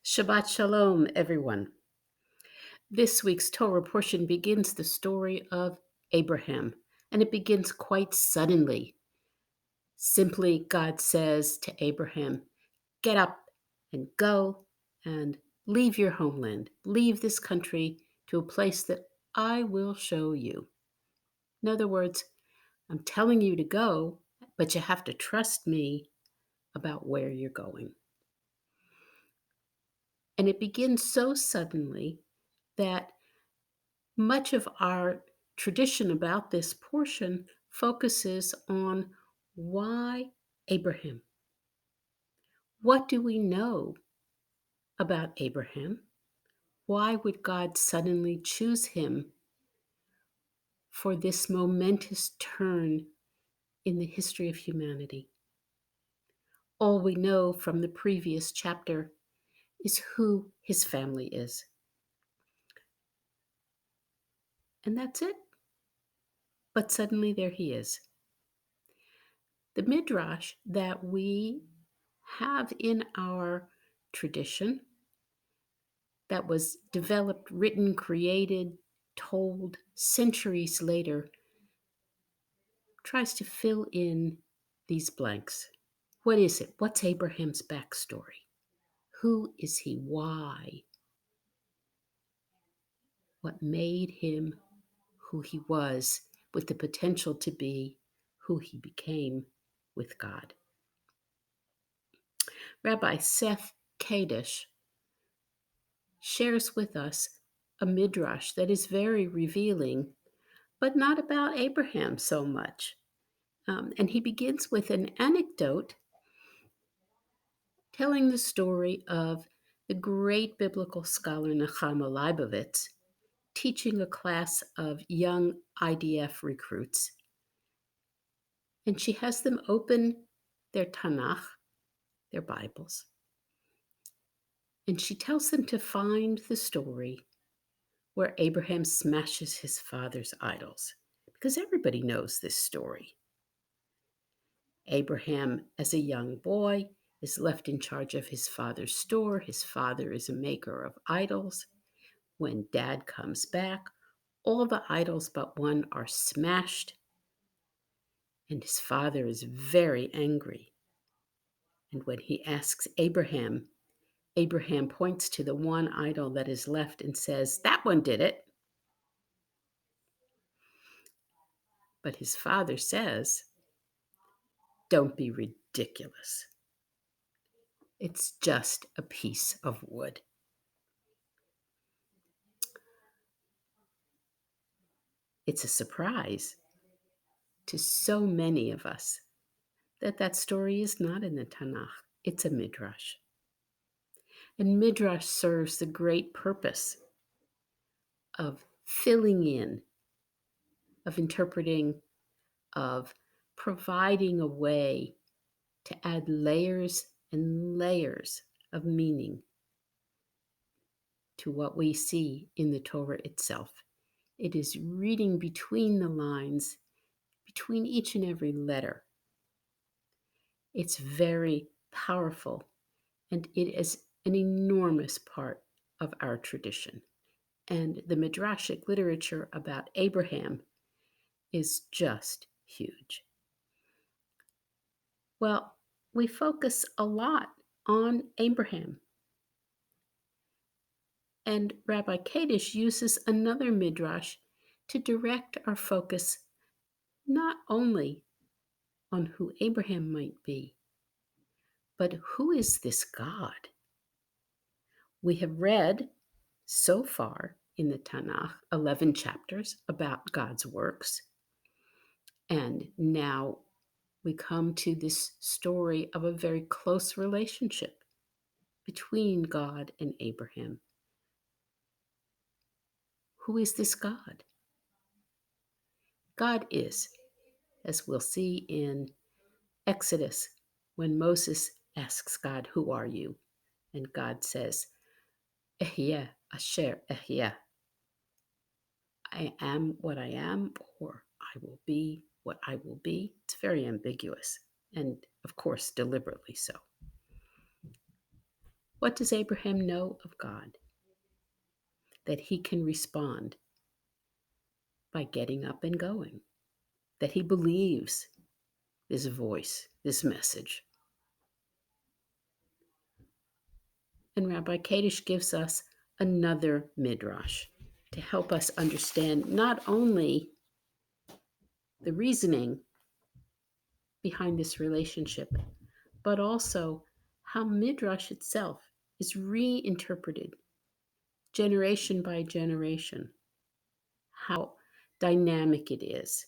Shabbat Shalom, everyone. This week's Torah portion begins the story of Abraham, and it begins quite suddenly. Simply, God says to Abraham, "Get up and go and leave your homeland, leave this country to a place that I will show you." In other words, I'm telling you to go, but you have to trust me about where you're going. And it begins so suddenly that much of our tradition about this portion focuses on why Abraham. What do we know about Abraham? Why would God suddenly choose him for this momentous turn in the history of humanity? All we know from the previous chapter is who his family is. And that's it. But suddenly there he is. The midrash that we have in our tradition that was developed, written, created, told centuries later tries to fill in these blanks. What is it? What's Abraham's backstory? Who is he? Why? What made him who he was with the potential to be who he became with God? Rabbi Seth Kadish shares with us a midrash that is very revealing, but not about Abraham so much. And he begins with an anecdote telling the story of the great biblical scholar Nechama Leibovitz teaching a class of young IDF recruits. And she has them open their Tanakh, their Bibles, and she tells them to find the story where Abraham smashes his father's idols, because everybody knows this story. Abraham, as a young boy, is left in charge of his father's store. His father is a maker of idols. When dad comes back, all the idols but one are smashed, and his father is very angry. And when he asks Abraham, Abraham points to the one idol that is left and says, "That one did it." But his father says, "Don't be ridiculous. It's just a piece of wood." It's a surprise to so many of us that story is not in the Tanakh. It's a midrash. And midrash serves the great purpose of filling in, of interpreting, of providing a way to add layers and layers of meaning to what we see in the Torah itself. It is reading between the lines, between each and every letter. It's very powerful, and it is an enormous part of our tradition. And the midrashic literature about Abraham is just huge. Well, we focus a lot on Abraham. And Rabbi Kadish uses another midrash to direct our focus not only on who Abraham might be, but who is this God? We have read so far in the Tanakh 11 chapters about God's works. And now we come to this story of a very close relationship between God and Abraham. Who is this God? God is, as we'll see in Exodus, when Moses asks God, "Who are you?" And God says, "Ehyeh asher ehyeh." I am what I am, or I will be what I will be. It's very ambiguous, and of course, deliberately so. What does Abraham know of God? That he can respond by getting up and going, that he believes this voice, this message. And Rabbi Kadish gives us another midrash to help us understand not only the reasoning behind this relationship, but also how midrash itself is reinterpreted generation by generation, how dynamic it is,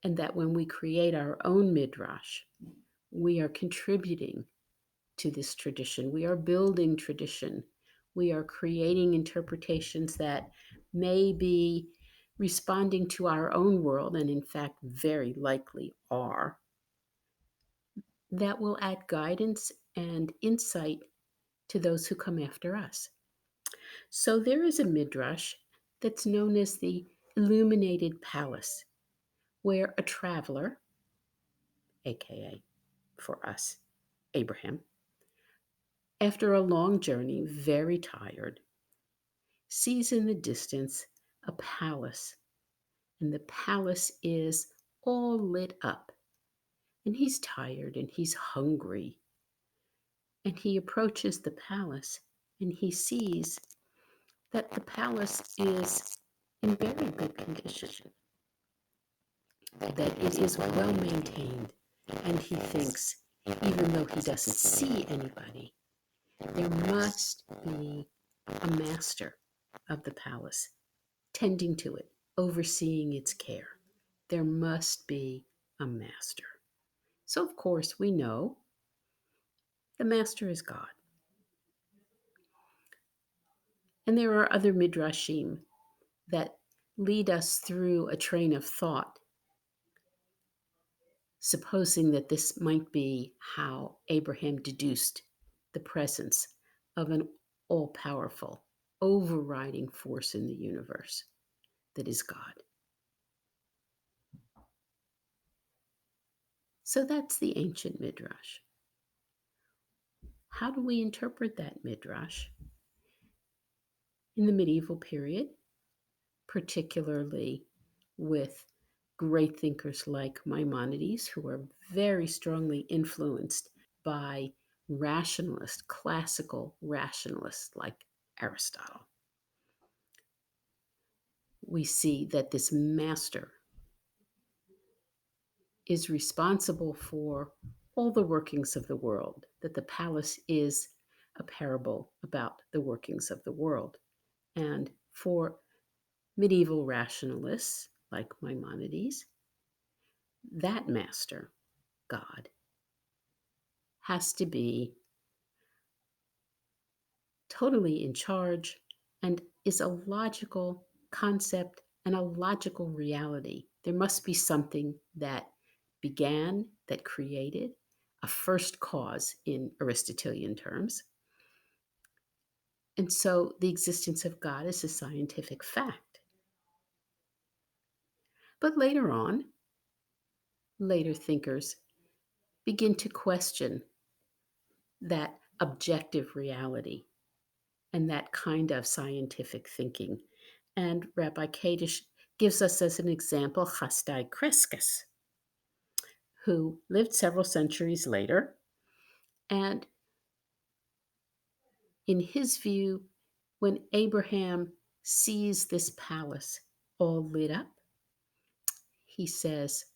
and that when we create our own midrash, we are contributing to this tradition. We are building tradition. We are creating interpretations that may be responding to our own world, and in fact, very likely are, that will add guidance and insight to those who come after us. So there is a midrash that's known as the illuminated palace, where a traveler, aka for us, Abraham, after a long journey, very tired, sees in the distance a palace, and the palace is all lit up. And he's tired and he's hungry. And he approaches the palace and he sees that the palace is in very good condition, that it is well maintained. And he thinks, even though he doesn't see anybody, there must be a master of the palace tending to it, overseeing its care. There must be a master. So, of course, we know the master is God. And there are other midrashim that lead us through a train of thought, supposing that this might be how Abraham deduced the presence of an all-powerful, overriding force in the universe that is God. So that's the ancient midrash. How do we interpret that midrash? In the medieval period, particularly with great thinkers like Maimonides, who are very strongly influenced by rationalists, classical rationalists like Aristotle. We see that this master is responsible for all the workings of the world, that the palace is a parable about the workings of the world. And for medieval rationalists like Maimonides, that master, God, has to be totally in charge and is a logical concept and a logical reality. There must be something that began, that created, a first cause in Aristotelian terms. And so the existence of God is a scientific fact. But later on, later thinkers begin to question that objective reality and that kind of scientific thinking. And Rabbi Kadish gives us as an example Chasdai Crescus, who lived several centuries later. And in his view, when Abraham sees this palace all lit up, he says,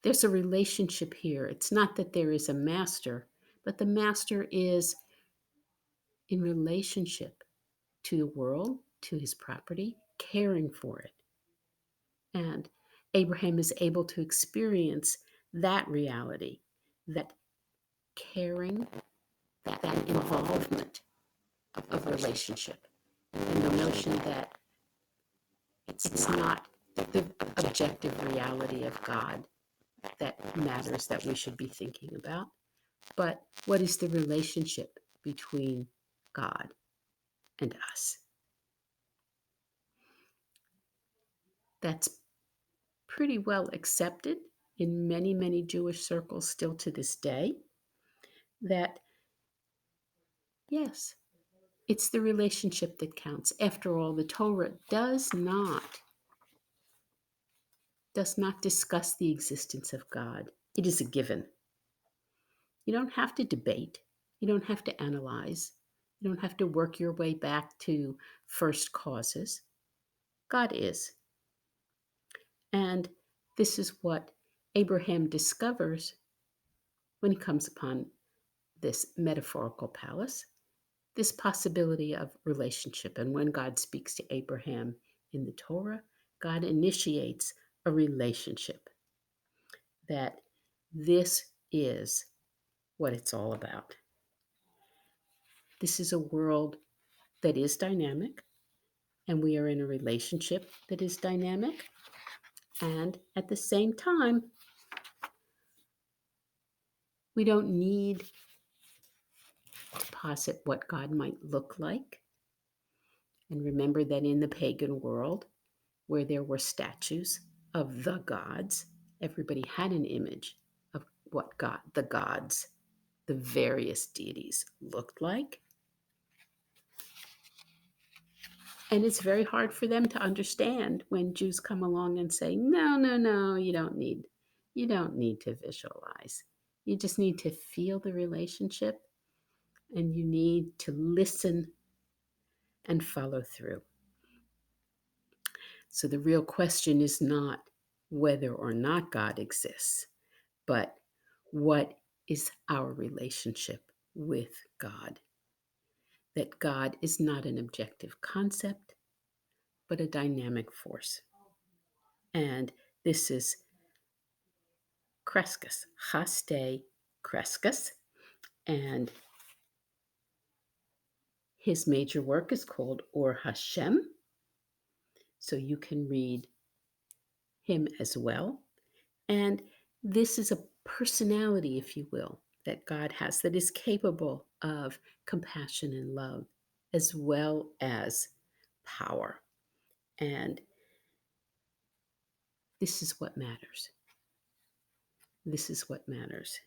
there's a relationship here. It's not that there is a master, but the master is in relationship to the world, to his property, caring for it. And Abraham is able to experience that reality, that caring, that involvement of relationship, and the notion that it's not the objective reality of God that matters, that we should be thinking about, but what is the relationship between God and us? That's pretty well accepted in many, many Jewish circles still to this day, that Yes, it's the relationship that counts. After all, the Torah does not discuss the existence of God. It is a given. You don't have to debate. You don't have to analyze. You don't have to work your way back to first causes. God is. And this is what Abraham discovers when he comes upon this metaphorical palace, this possibility of relationship. And when God speaks to Abraham in the Torah, God initiates a relationship, that this is what it's all about. This is a world that is dynamic, and we are in a relationship that is dynamic. And at the same time, we don't need to posit what God might look like. And remember that in the pagan world, where there were statues of the gods, everybody had an image of what God, the gods, the various deities looked like. And it's very hard for them to understand when Jews come along and say, no, no, no, you don't need to visualize. You just need to feel the relationship, and you need to listen and follow through. So the real question is not whether or not God exists, but what is our relationship with God? That God is not an objective concept, but a dynamic force. And this is Crescus, Haste Crescus, and his major work is called Or Hashem. So you can read him as well. And this is a personality, if you will, that God has that is capable of compassion and love as well as power. And this is what matters. This is what matters.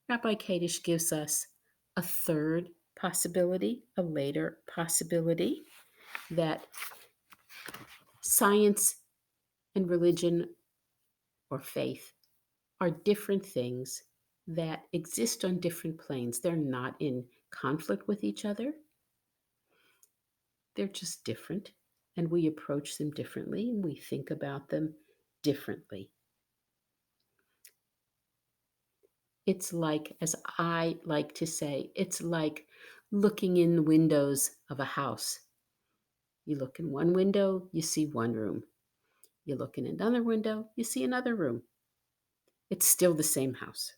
Rabbi Kadish gives us a third possibility, a later possibility, that science and religion or faith are different things that exist on different planes. They're not in conflict with each other. They're just different, and we approach them differently, and we think about them differently. It's like, as I like to say, it's like looking in the windows of a house. You look in one window, you see one room. You look in another window, you see another room. It's still the same house,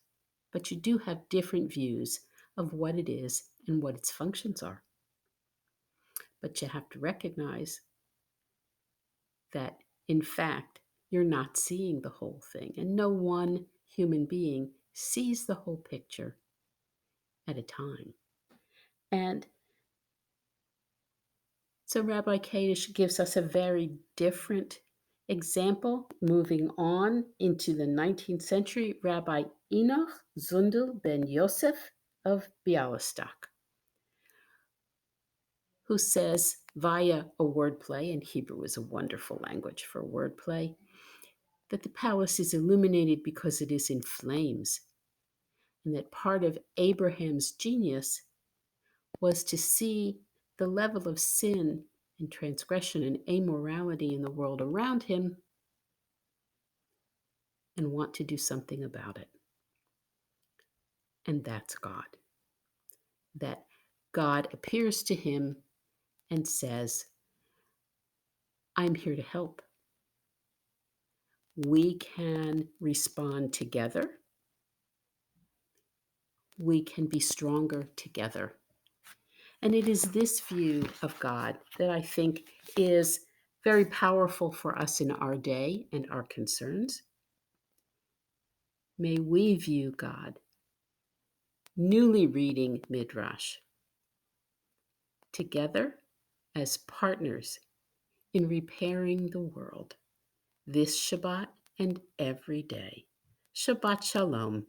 but you do have different views of what it is and what its functions are. But you have to recognize that, in fact, you're not seeing the whole thing, and no one human being sees the whole picture at a time. And so Rabbi Kadish gives us a very different example. Moving on into the 19th century, Rabbi Enoch Zundel ben Yosef of Bialystok, who says via a wordplay, and Hebrew is a wonderful language for wordplay, that the palace is illuminated because it is in flames, and that part of Abraham's genius was to see the level of sin and transgression and amorality in the world around him and want to do something about it. And that's God. That God appears to him and says, I'm here to help. We can respond together. We can be stronger together. And it is this view of God that I think is very powerful for us in our day and our concerns. May we view God, newly reading midrash, together as partners in repairing the world this Shabbat and every day. Shabbat Shalom.